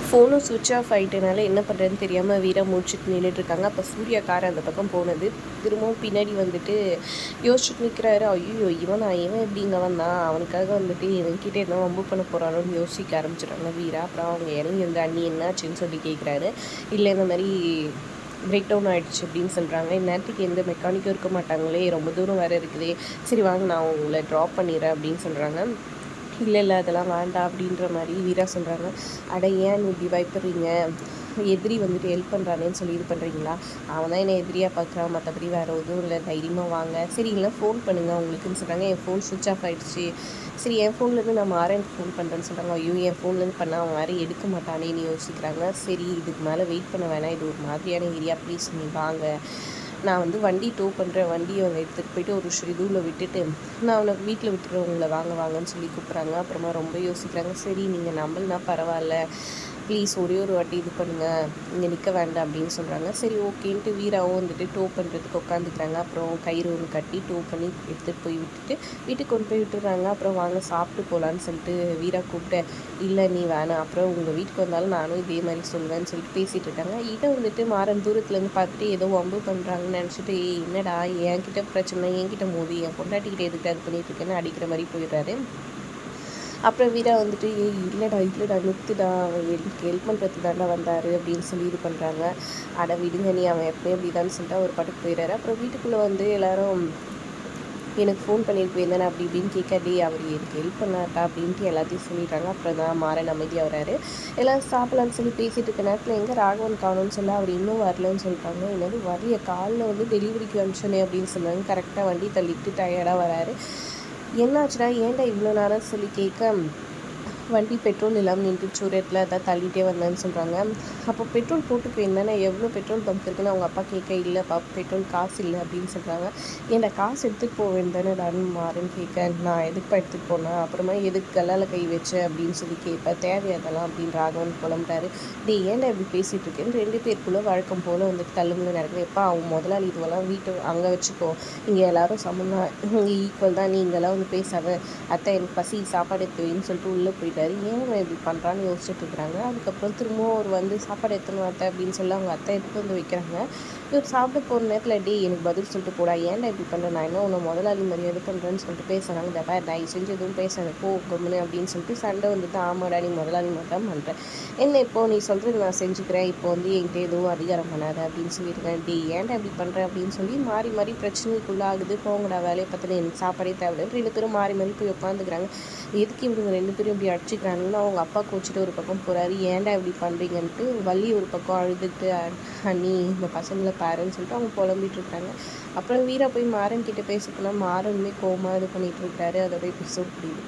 ஃபோனும் சுவிட்ச் ஆஃப் ஆகிட்டனால என்ன பண்ணுறதுன்னு தெரியாமல் வீரா முடிச்சுட்டு நின்றுட்டுருக்காங்க. அப்போ சூர்யா கார் அந்த பக்கம் போனது. திரும்பவும் பின்னாடி வந்துட்டு யோசிச்சுட்டு நிற்கிறாரு. ஐயோ இவன் எப்படி இங்கே வந்தான், அவனுக்காக வந்துட்டு இவன்கிட்ட என்ன வம்பு பண்ண போகிறானோன்னு யோசிக்க ஆரம்பிச்சிடுறாங்க வீரா. அப்புறம் அவங்க இறங்கி வந்து அண்ணி என்னாச்சுன்னு சொல்லி கேட்குறாரு. இல்லை இந்த மாதிரி பிரேக் டவுன் ஆகிடுச்சு அப்படின்னு சொல்கிறாங்க. இந்நேரத்துக்கு எந்த மெக்கானிக்கும் இருக்க மாட்டாங்களே, ரொம்ப தூரம் வேறு இருக்குதே, சரி வாங்க நான் உங்களை ட்ராப் பண்ணிடுறேன் அப்படின்னு சொல்கிறாங்க. இல்லை அதெல்லாம் வேண்டாம் அப்படின்ற மாதிரி வீரா சொல்கிறாங்க. அட ஏன் இப்படி பயப்படுறீங்க, எதிரி வந்துட்டு ஹெல்ப் பண்ணுறானேன்னு சொல்லி இது பண்ணுறீங்களா? அவன் தான் என்னை எதிரியாக பார்க்குறான், மற்றபடி வேறு எதுவும் இல்லை, தைரியமாக வாங்க. சரி இல்லை ஃபோன் பண்ணுங்கள் உங்களுக்குன்னு சொல்கிறாங்க. என் ஃபோன் சுவிட்ச் ஆஃப் ஆகிடுச்சு. சரி என் ஃபோன்லேருந்து நான் மாறன் ஃபோன் பண்ணுறேன்னு சொல்கிறாங்க. ஐயோ என் ஃபோன்லேருந்து பண்ணால் அவன் வேறு எடுக்க மாட்டானேன்னு யோசிக்கிறாங்க. சரி இதுக்கு மேலே வெயிட் பண்ண வேணாம், இது ஒரு மாதிரியான ஏரியா, ப்ளீஸ் நீ வாங்க, நான் வந்து வண்டி டோ பண்ணுறேன், வண்டியை அவங்க எடுத்துகிட்டு போயிட்டு ஒரு இதுவில் விட்டுட்டு நான் அவனை வீட்டில் விட்டுறேன், உங்களை வாங்கன்னு சொல்லி கூப்பிட்றாங்க. அப்புறமா ரொம்ப யோசிக்கிறாங்க. சரி நீங்கள் நம்பலனா பரவாயில்ல, ப்ளீஸ் ஒரே ஒரு வாட்டி இது பண்ணுங்கள், இங்கே நிற்க வேண்டாம் அப்படின்னு சொல்கிறாங்க. சரி ஓகேன்ட்டு வீராவும் வந்துட்டு டோ பண்ணுறதுக்கு உட்காந்துக்கிறாங்க. அப்புறம் கயிறு ஒன்று கட்டி டோ பண்ணி எடுத்துகிட்டு போய் விட்டுட்டு வீட்டுக்கு கொண்டு போய் விட்டுறாங்க. அப்புறம் வாங்க சாப்பிட்டு போகலான்னு சொல்லிட்டு வீரா கூப்பிட்டேன். இல்லை நீ வேணாம், அப்புறம் உங்கள் வீட்டுக்கு வந்தாலும் நானும் இதே மாதிரி சொல்லுவேன்னு சொல்லிட்டு பேசிகிட்டு இருக்காங்க. இதை வந்துட்டு மாறன் தூரத்துலேருந்து பார்த்துட்டு ஏதோ வம்பு பண்ணுறாங்கன்னு நினச்சிட்டு என்னடா என்கிட்ட பிரச்சனை, என்கிட்ட மோதி என் பொண்டாட்டிக்கிட்ட எதுக்கு அது பண்ணிட்டு இருக்கேன்னு அடிக்கிற மாதிரி போயிடுறாரு. அப்புறம் வீரா வந்துட்டு இல்லைடா நிறுத்துடா, அவன் ஹெல்ப் பண்ணுறதுக்கு தாண்டா வந்தார் அப்படின்னு சொல்லி இது பண்ணுறாங்க. அட விடுங்க நீ, அவன் எப்போயும் அப்படி தான் சொல்லிட்டு ஒரு பாட்டுக்கு போயிடுறாரு. அப்புறம் வீட்டுக்குள்ளே வந்து எல்லோரும் எனக்கு ஃபோன் பண்ணிட்டு போயிருந்தேன் அப்படி இப்படின்னு கேட்காதே, அவர் எனக்கு ஹெல்ப் பண்ணாட்டா அப்படின்ட்டு எல்லாத்தையும் சொல்லிடுறாங்க. அப்புறம் தான் மாறன் அமைதியாக வராரு. எல்லோரும் சாப்பிட்லான்னு சொல்லி பேசிகிட்டு இருக்க நேரத்தில் எங்கே ராகவன் காணும்னு சொல்ல அவர் இன்னும் வரலன்னு சொல்லிட்டாங்க. என்னது வரலைய, காலில் வந்து டெலிவரிக்கு அனுப்பிச்சோனே அப்படின்னு சொன்னாங்க. கரெக்டாக வண்டி தள்ளிட்டு டயர்டாக வராரு. என்னாச்சுடா ஏன்டா இவ்வளோ நேரம் சொல்லி கேட்க, வண்டி பெட்ரோல் இல்லாமல் நின்றுச்சு ஒரு இடத்துல, அதான் தள்ளிகிட்டே வந்தேன்னு சொல்கிறாங்க. அப்போ பெட்ரோல் போட்டு போயிருந்தேனே, எவ்வளோ பெட்ரோல் பங்க் இருக்குன்னு அவங்க அப்பா கேட்க, இல்லைப்பா பெட்ரோல் காசு இல்லை அப்படின்னு சொல்கிறாங்க. ஏன்டா காசு எடுத்துகிட்டு போக வேண்டியதானே நான் மாறேன்னு கேட்க, நான் எதுக்குப்பா எடுத்துகிட்டு போனேன், அப்புறமா எதுக்கு கல்லால் கை வச்சேன் அப்படின்னு சொல்லி கேட்பேன், தேவையாதெல்லாம் அப்படின்னு ராகவன் புலம்புறாரு. ஏன்டா இப்படி பேசிகிட்டு இருக்கேன்னு ரெண்டு பேருக்குள்ளே வழக்கம் போல் வந்துட்டு தள்ளுமுள்ள நடக்குது. எப்பா அவன் முதலாளி இதுவெல்லாம் வீட்டு அங்கே வச்சுக்கோ, இங்கே எல்லோரும் சமந்தான், இங்கே ஈக்குவல் தான், நீ இங்கெல்லாம் வந்து பேசாத, அத்தை எனக்கு பசி சாப்பாடு எடுத்துவேன்னு சொல்லிட்டு உள்ளே போயிட்டு ஏன் இப்படி பண்ணுறான்னு யோசிச்சுட்டு இருக்கிறாங்க. அதுக்கப்புறம் திரும்பவும் அவர் வந்து சாப்பாடு எடுத்துன்னு அத்தை அப்படின்னு சொல்லி அவங்க அத்தை எடுத்து வந்து வைக்கிறாங்க. இவர் சாப்பிட போகிற நேரத்தில் எனக்கு பதில் சொல்லிட்டு போடா, ஏன்டா இப்படி பண்ணுறேன், நான் என்ன உன்னை முதலாளி மரியாதை பண்ணுறேன்னு சொல்லிட்டு பேசுகிறாங்க. தப்பா தயவு செஞ்சு எதுவும் பேசாத போ கம்முன்னு அப்படின்னு சொல்லிட்டு சண்டை வந்துட்டு, ஆமாடா நீ முதலாளி மட்டும் பண்ணுறேன், என்ன இப்போது நீ சொல்கிறது நான் செஞ்சுக்கிறேன், இப்போ வந்து என்கிட்ட எதுவும் அதிகாரம் பண்ணாத அப்படின்னு சொல்லியிருக்கேன். ஏன்டா இப்படி பண்ணுறேன் அப்படின்னு சொல்லி மாறி பிரச்சனைக்குள்ளாகுது. போங்கடா வேலையை பார்த்துட்டு எனக்கு சாப்பாடே தேவையில்லை. ரெண்டு பேரும் மாறி போய் உட்காந்துக்கிறாங்க. எதுக்கு இவங்க ரெண்டு பேரும் இப்படி அடிச்சுக்கிறாங்கன்னு அவங்க அப்பா கோச்சிட்டு ஒரு பக்கம் போகிறாரு. ஏன்டா இப்படி பண்ணுறீங்கன்ட்டு வள்ளி ஒரு பக்கம் அழுதுட்டு, அண்ணி இந்த பசங்களை பாருன்னு சொல்லிட்டு அவங்க புலம்பிட்டு இருக்காங்க. அப்புறம் வீரா போய் மாறன் கிட்டே பேச போனால் மாறனுமே கோவமாக இது பண்ணிகிட்டு இருக்காரு. அதோட எபிசோட் புரியுது.